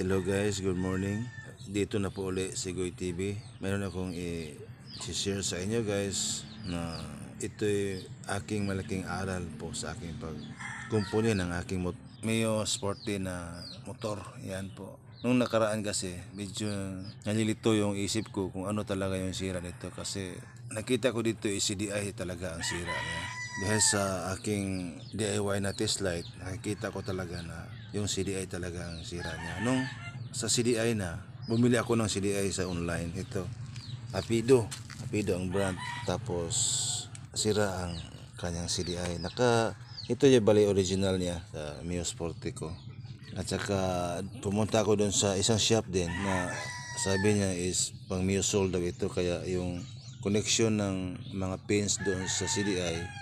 Hello guys, good morning. Dito na po uli si Goy TV. Meron akong i-share sa inyo guys na ito'y aking malaking aral po sa aking pagkumpuni ng aking Mio Sporty na motor. Yan po. Nung nakaraan kasi medyo nalilito yung isip ko kung ano talaga yung sira nito kasi nakita ko dito CDI talaga ang sira niya. Dahil sa aking DIY na test light, nakikita ko talaga na yung CDI talaga ang sira niya. Nung sa CDI na, bumili ako ng CDI sa online. Ito, Apido ang brand. Tapos, sira ang kanyang CDI. Ito yung bali original niya sa Mio Sporty ko. At saka, pumunta ako doon sa isang shop din na sabi niya is pang Mio Soul daw ito. Kaya yung connection ng mga pins doon sa CDI,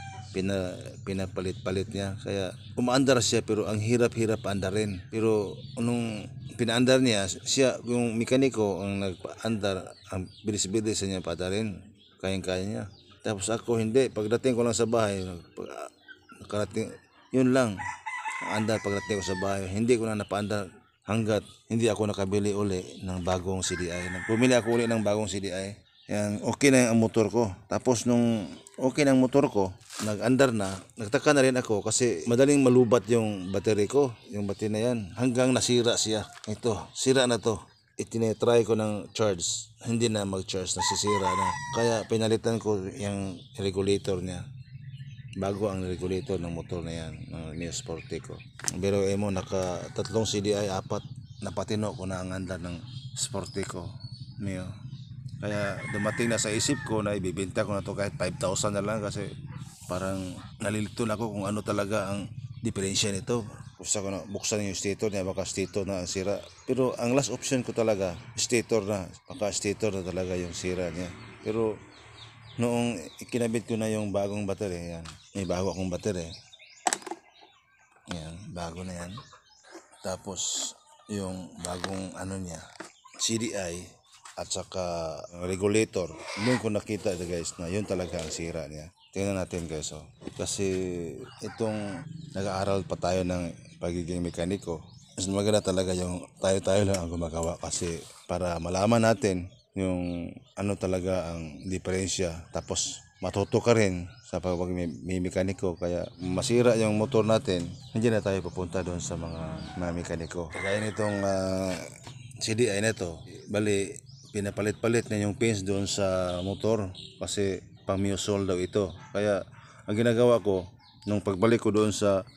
pinapalit-palit niya, kaya umaandar siya pero ang hirap-hirap andarin. Pero nung pinaandar niya, siya yung mekaniko ang nagpaandar, ang bilis-bilis niya paandarin, kayang-kaya niya. Tapos ako hindi, pagdating ko lang sa bahay, nakarating, yun lang ang andar. Pagdating ko sa bahay, hindi ko na napaandar hanggat hindi ako nakabili uli ng bagong CDI. Pumili ako uli ng bagong CDI. Yan, okay na yung motor ko. Tapos nung okay na ang motor ko, nag-andar na, nagtaka na rin ako kasi madaling malubat yung battery ko. Yung battery na yan, hanggang nasira siya. Ito, sira na to. Itinetry ko ng charge, hindi na mag-charge, nasisira na. Kaya pinalitan ko yung regulator niya. Bago ang regulator ng motor na yan, ng Mio Sporty ko. Pero mo, naka tatlong CDI, 4, napatino ko na ang andar ng Sporty ko, Mio. Kaya dumating na sa isip ko na ibibenta ko na to kahit 5,000 na lang kasi parang nalilito na ako kung ano talaga ang diferensya nito. Gusto ko na buksan yung stator niya, baka stator na ang sira. Pero ang last option ko talaga, stator na. Baka stator na talaga yung sira niya. Pero noong ikinabit ko na yung bagong battery, yan. May bago akong battery. Yan, bago na yan. Tapos yung bagong ano niya, CDI at saka regulator. Doon ko nakita ito guys na yun talaga ang sira niya. Tingnan natin guys. Oh. Kasi itong nag-aaral pa tayo ng pagiging mekaniko, mas maganda talaga yung tayo lang ang gumagawa kasi para malaman natin yung ano talaga ang diferensya. Tapos matuto ka rin sa may mekaniko. Kaya masira yung motor natin, hindi na tayo pupunta doon sa mga mekaniko. Kaya nitong CDI na to, bali pinapalit-palit na yung pins doon sa motor kasi pang Mio Soul daw ito. Kaya ang ginagawa ko nung pagbalik ko doon sa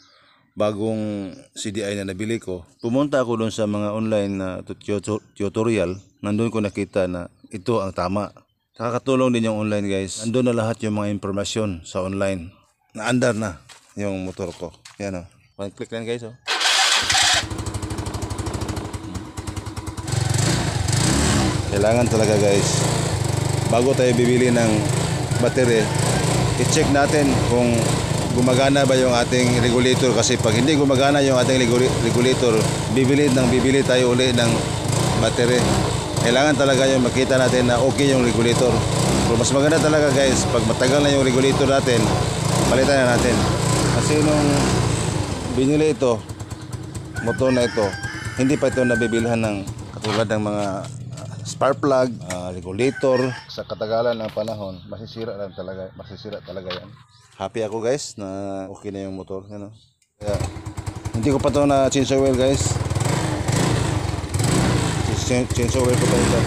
bagong CDI na nabili ko, pumunta ako doon sa mga online na tutorial. Nandun ko nakita na ito ang tama. Nakakatulong din yung online guys. Nandun na lahat yung mga impormasyon sa online. Naandar na yung motor ko. Yan o. One click lang guys o. Kailangan talaga guys, bago tayo bibili ng battery, i-check natin kung gumagana ba yung ating regulator. Kasi pag hindi gumagana yung ating regulator, bibili tayo uli ng battery. Kailangan talaga yung makita natin na okay yung regulator. Pero mas maganda talaga guys, pag matagal na yung regulator natin, palitan na natin. Kasi nung binili ito, motor na ito, hindi pa ito nabibilhan ng katulad ng mga spark plug, regulator. Sa katagalan ng panahon, masisira talaga yan. Happy ako guys na okay na yung motor, ano? Kaya hindi ko pa ito na change oil guys. Change oil ko pa ito.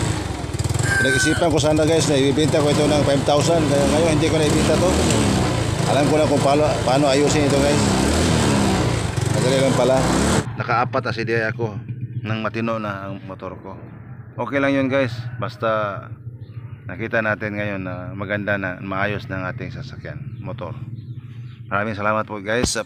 Pinag-isipan ko sana guys na ibibenta ko ito ng 5,000, kaya ngayon hindi ko na ibenta to. Alam ko na kung paano ayusin ito guys. Madali lang pala. Naka-4 na CDI ako nang matino na ang motor ko. Okay lang yun guys, basta nakita natin ngayon na maganda na maayos ng ating sasakyan, motor. Maraming salamat po guys sa